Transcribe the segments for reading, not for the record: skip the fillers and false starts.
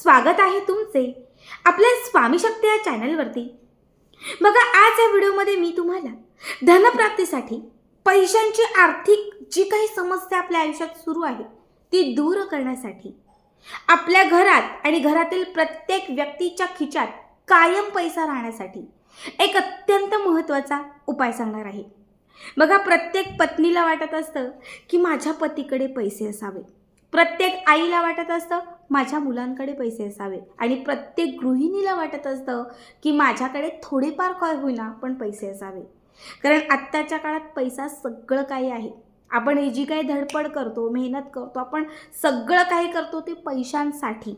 स्वागत आहे तुमचे आपल्या स्वामी शक्ती या चॅनलवरती। बघा, आज या व्हिडिओमध्ये मी तुम्हाला धनप्राप्तीसाठी पैशांची आर्थिक जी काही समस्या आपल्या आयुष्यात सुरू आहे ती दूर करण्यासाठी आपल्या घरात आणि घरातील प्रत्येक व्यक्तीच्या खिशात कायम पैसा राहण्यासाठी एक अत्यंत महत्त्वाचा उपाय सांगणार आहे। बघा, प्रत्येक पत्नीला वाटत असतं की माझ्या पतीकडे पैसे असावे, प्रत्येक आईला वाटत असतं माझ्या मुलांकडे पैसे असावे, आणि प्रत्येक गृहिणीला वाटत असतं की माझ्याकडे थोडेफार काय होईना पण पैसे असावे। कारण आत्ताच्या काळात पैसा सगळं काही आहे। आपण ही जी काही धडपड करतो, मेहनत करतो, आपण सगळं काही करतो ते पैशांसाठी।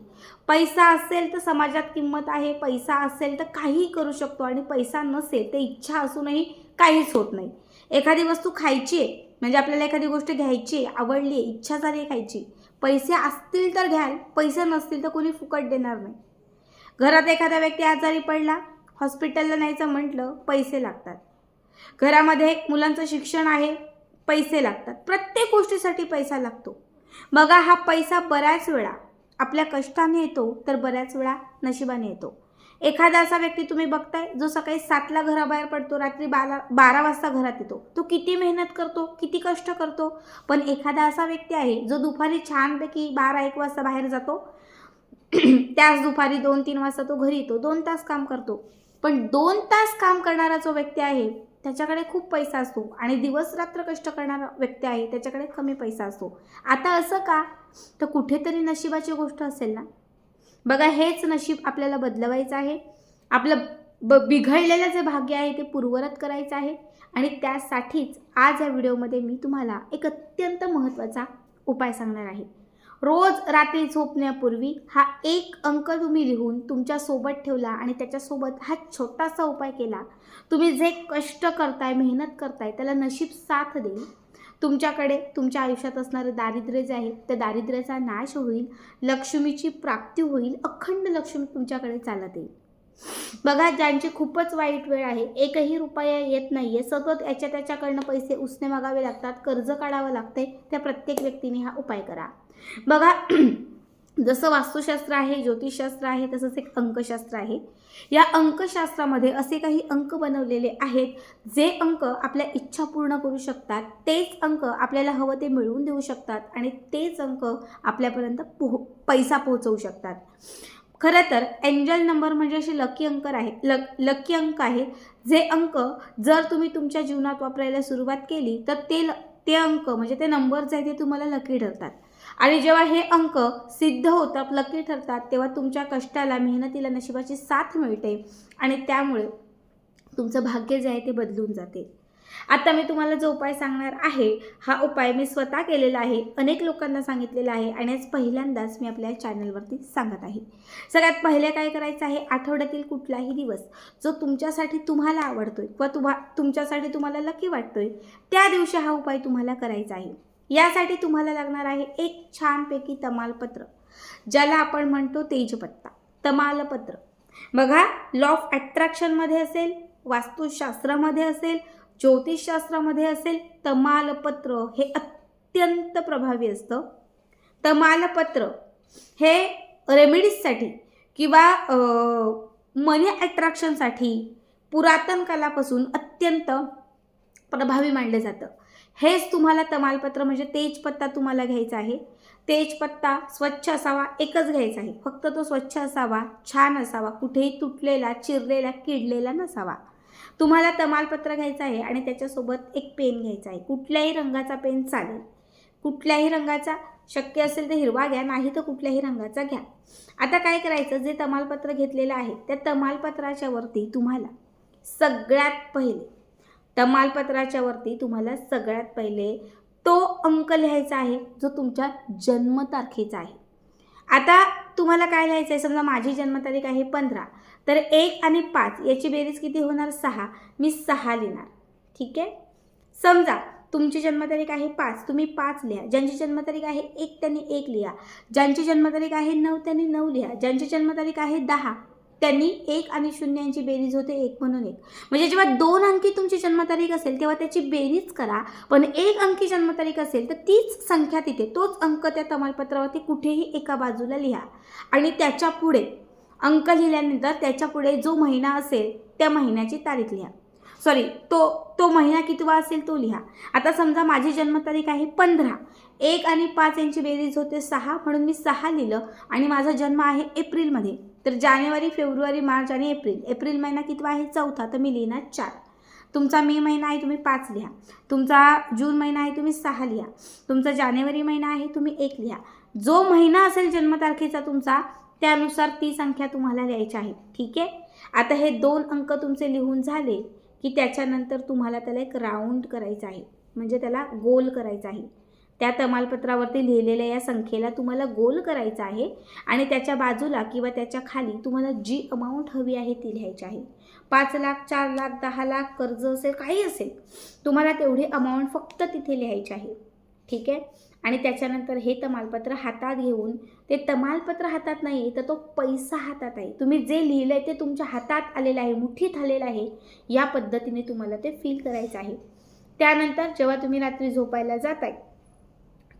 पैसा असेल तर समाजात किंमत आहे, पैसा असेल तर काहीही करू शकतो, आणि पैसा नसेल तर इच्छा असूनही काहीच होत नाही। एखादी वस्तू खायची आहे म्हणजे आपल्याला एखादी गोष्ट घ्यायची आहे, आवडली आहे, इच्छा झाली आहे खायची, पैसे असतील तर घ्याल, पैसे नसतील तर कोणी फुकट देणार नाही। घरात एखादा व्यक्ती आजारी पडला, हॉस्पिटलला न्यायचं म्हटलं पैसे लागतात। घरामध्ये मुलांचं शिक्षण आहे, पैसे लागतात। प्रत्येक गोष्टीसाठी पैसा लागतो। बघा, हा पैसा बऱ्याच वेळा आपल्या कष्टाने येतो तर बऱ्याच वेळा नशिबाने येतो। एखादा असा व्यक्ती तुम्ही बघताय जो सकाळी 7ला घराबाहेर पडतो, रात्री 12 वाजता घरात येतो, तो किती मेहनत करतो, किती कष्ट करतो। पण एखादा असा व्यक्ती आहे जो दुपारी छानपैकी 12-1 वाजता बाहेर जातो, त्याच दुपारी 2-3 वाजता तो घरी येतो, 2 तास काम करतो। पण 2 तास काम करणारा जो व्यक्ती आहे त्याच्याकडे खूप पैसा असतो, आणि दिवस रात्र कष्ट करणारा व्यक्ती आहे त्याच्याकडे कमी पैसा असतो। आता असं का? तर कुठेतरी नशिबाची गोष्ट असेल ना। बघा, हेच नशीब आपल्याला बदलवायचं आहे। आपलं बिघडलेलं जे भाग्य आहे ते पूर्ववत करायचं आहे, आणि त्यासाठीच आज या व्हिडिओमध्ये मी तुम्हाला एक अत्यंत महत्त्वाचा उपाय सांगणार आहे। रोज रात्री झोपण्यापूर्वी हा एक अंक तुम्ही लिहून तुमच्या सोबत ठेवला आणि त्याच्यासोबत हा छोटासा उपाय केला, तुम्ही जे कष्ट करताय, मेहनत करताय, त्याला नशीब साथ देईल। तुमच्याकडे तुमच्या आयुष्यात असणारे दारिद्र्य जे आहे त्या दारिद्र्याचा नाश होईल, लक्ष्मीची प्राप्ती होईल, अखंड लक्ष्मी तुमच्याकडे चालत येईल। बघा, ज्यांची खूपच वाईट वेळ आहे, एकही रुपया येत नाहीये, सतत याच्या त्याच्याकडनं पैसे उसने मागावे लागतात, कर्ज काढावं लागते, त्या प्रत्येक व्यक्तीने हा उपाय करा। बघा, जसं वास्तुशास्त्र आहे, ज्योतिषशास्त्र आहे, तसंच एक अंकशास्त्र आहे। या अंकशास्त्रामध्ये असे काही अंक बनवलेले आहेत जे अंक आपल्या इच्छा पूर्ण करू शकतात, तेच अंक आपल्याला हवं ते मिळवून देऊ शकतात, आणि तेच अंक आपल्यापर्यंत पैसा पोहोचवू शकतात। खरं तर एंजल नंबर म्हणजे असे लकी अंक आहे, लकी अंक आहे जे अंक जर तुम्ही तुमच्या जीवनात वापरायला सुरुवात केली तर ते अंक म्हणजे ते नंबर जे आहेत ते तुम्हाला लकी ठरतात। आणि जेव्हा हे अंक सिद्ध होतात, लकी ठरतात, तेव्हा तुमच्या कष्टाला, मेहनतीला नशिबाची साथ मिळते, आणि त्यामुळे तुमचं भाग्य जे आहे ते बदलून जाते। आता मी तुम्हाला जो उपाय सांगणार आहे हा उपाय मी स्वतः केलेला आहे, अनेक लोकांना सांगितलेला आहे, आणि आज पहिल्यांदाच मी आपल्या चॅनलवरती सांगत आहे। सगळ्यात पहिले काय करायचं आहे, आठवड्यातील कुठलाही दिवस जो तुमच्यासाठी तुम्हाला आवडतोय किंवा तुमच्यासाठी तुम्हाला लकी वाटतोय त्या दिवशी हा उपाय तुम्हाला करायचा आहे। यासाठी तुम्हाला लागणार आहे एक छानपैकी तमालपत्र, ज्याला आपण म्हणतो तेजपत्ता, तमालपत्र। बघा, लॉ ऑफ अट्रॅक्शनमध्ये असेल, वास्तुशास्त्रामध्ये असेल, ज्योतिषशास्त्रामध्ये असेल, तमालपत्र हे अत्यंत प्रभावी असतं। तमालपत्र हे रेमेडीजसाठी किंवा मनी अट्रॅक्शनसाठी पुरातन कालापासून अत्यंत प्रभावी मानलं जातं। हेच तुम्हाला तमालपत्र म्हणजे तेजपत्ता तुम्हाला घ्यायचा आहे। तेजपत्ता स्वच्छ असावा, एकच घ्यायचा आहे, फक्त तो स्वच्छ असावा, छान असावा, कुठेही तुटलेला, चिरलेला, किडलेला नसावा। तुम्हाला तमालपत्र घ्यायचं आहे, आणि त्याच्यासोबत एक पेन घ्यायचा आहे, कुठल्याही रंगाचा पेन चालेल, कुठल्याही रंगाचा, शक्य असेल तर हिरवा घ्या, नाही तर कुठल्याही रंगाचा घ्या। आता काय करायचं, जे तमालपत्र घेतलेलं आहे त्या तमालपत्राच्या वरती तुम्हाला सगळ्यात पहिले तो अंक लिहायचा आहे जो तुमच्या जन्मतारखेचा आहे। आता तुम्हाला काय लिहायचं आहे, समजा माझी जन्मतारीख आहे 15, तर 1 आणि 5 याची बेरीज किती होणार, 6, मी 6 लिहिणार, ठीक आहे। समजा तुमची जन्मतारीख आहे 5, तुम्ही 5 लिहा। ज्यांची जन्मतारीख आहे 1 त्यांनी 1 लिहा, ज्यांची जन्मतारीख आहे 9 त्यांनी 9 लिहा, ज्यांची जन्मतारीख आहे 10 त्यांनी 1 आणि 0 यांची बेरीज होते 1 म्हणून 1. म्हणजे जेव्हा 2 अंकी तुमची जन्मतारीख असेल तेव्हा त्याची बेरीज करा, पण 1 अंकी जन्मतारीख असेल तर तीच संख्या तिथे, तोच अंक त्या तमालपत्रावरती कुठेही एका बाजूला लिहा आणि त्याच्या पुढे अंक लिहिल्यानंतर त्याच्या पुढे जो महिना असेल त्या महिन्याची तारीख लिहा. सॉरी, तो महिना कितवा असेल तो लिहा. आता समजा माझी जन्मतारीख आहे 15, 1 आणि 5 यांची बेरीज होते 6, म्हणून मी 6 लिहिलं आणि माझा जन्म आहे एप्रिलमध्ये. तर जानेवारी, फेब्रुवारी, मार्च आणि एप्रिल महिना कितवा आहे? 4था, तर मी लिहिणार 4. तुमचा मे महिना आहे तुम्ही 5 लिहा. तुमचा जून महिना आहे तुम्ही 6 लिहा. तुमचा जानेवारी महिना आहे तुम्ही 1 लिहा. जो महिना असेल जन्मतारखेचा तुमचा त्यानुसार ती संख्या तुम्हाला लिहायची आहे. ठीक आहे. आता हे 2 अंक तुमचे लिहून झाले की त्याच्यानंतर तुम्हाला त्याला एक राऊंड करायचं आहे, म्हणजे त्याला गोल करायचं आहे. त्या तमालपत्रावरती लिहिलेल्या या संख्येला तुम्हाला गोल करायचं आहे आणि त्याच्या बाजूला किंवा त्याच्या खाली तुम्हाला जी अमाऊंट हवी आहे ती लिहायची आहे. 5 लाख, 4 लाख, 10 लाख कर्ज असेल, काही असेल, तुम्हाला तेवढी अमाऊंट फक्त तिथे लिहायची आहे. ठीक आहे. आणि त्याच्यानंतर हे तमालपत्र हातात घेऊन, ते तमालपत्र हातात नाही तर तो पैसा हातात आहे, तुम्ही जे लिहिलं आहे ते तुमच्या हातात आलेलं आहे, मुठीत आलेलं आहे, या पद्धतीने तुम्हाला ते फील करायचं आहे. त्यानंतर जेव्हा तुम्ही रात्री झोपायला जाताय,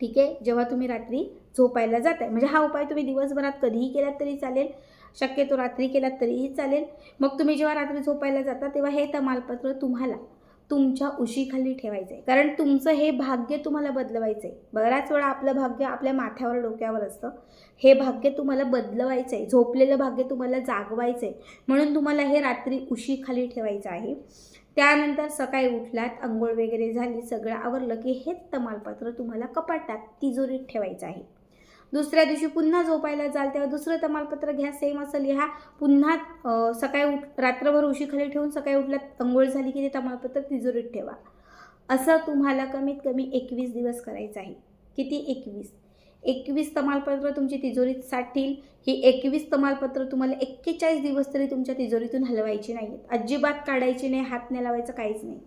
ठीक आहे, जेव्हा तुम्ही रात्री झोपायला जाताय, म्हणजे हा उपाय तुम्ही दिवसभरात कधीही केलात तरी चालेल, शक्यतो रात्री केलात तरीही चालेल. मग तुम्ही जेव्हा रात्री झोपायला जाता तेव्हा हे तमालपत्र तुम्हाला तुमच्या उशीखाली ठेवायचं आहे, कारण तुमचं हे भाग्य तुम्हाला बदलवायचं आहे. बऱ्याच वेळा आपलं भाग्य आपल्या माथ्यावर, डोक्यावर असतं. हे भाग्य तुम्हाला बदलवायचं आहे, झोपलेलं भाग्य तुम्हाला जागवायचं आहे, म्हणून तुम्हाला हे रात्री उशीखाली ठेवायचं आहे. त्यानंतर सकाळी उठलात, अंघोळ वगैरे झाली, सगळं आवरलं की हेच तमालपत्र तुम्हाला कपाटात, तिजोरीत ठेवायचं आहे. दुसऱ्या दिवशी पुन्हा झोपायला जाल तेव्हा दुसरं तमालपत्र घ्या, सेम असं लिहा. पुन्हा सकाळी रात्रभर उशीखाली ठेवून सकाळी उठलात, अंघोळ झाली की ते तमालपत्र तिजोरीत ठेवा. असं तुम्हाला कमीत कमी 21 दिवस करायचं आहे. किती? 21 तमालपत्र तुमची तिजोरीत साठतील. ही 21 तमालपत्र तुम्हाला 41 दिवस तरी तुमच्या तिजोरीतून हलवायची नाही आहेत, अजिबात काढायची नाही, हात नाही लावायचं, काहीच नाही.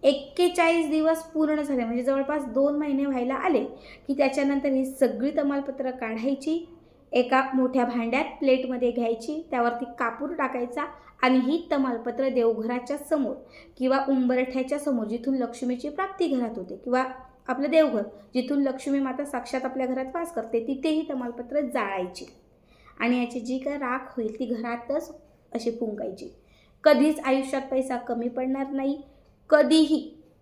41 दिवस पूर्ण झाले म्हणजे जवळपास 2 महिने व्हायला आले की त्याच्यानंतर ही सगळी तमालपत्र काढायची, एका मोठ्या भांड्यात प्लेटमध्ये घ्यायची, त्यावरती कापूर टाकायचा आणि ही तमालपत्र देवघराच्या समोर किंवा उंबरठ्याच्या समोर, जिथून लक्ष्मीची प्राप्ती घरात होते, किंवा आपलं देवघर जिथून लक्ष्मी माता साक्षात आपल्या घरात वास करते, तिथेही तमालपत्र जाळायची आणि याची जी काय राख होईल ती घरातच अशी फुंकायची. कधीच आयुष्यात पैसा कमी पडणार नाही, कधीही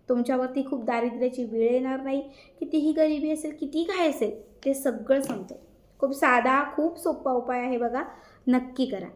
तुमच्यावरती खूप दारिद्र्याची वेळ येणार नाही. कितीही गरिबी असेल, किती काय असेल, ते सगळं संपतं. खूप साधा, खूप सोपा उपाय आहे बघा, नक्की करा.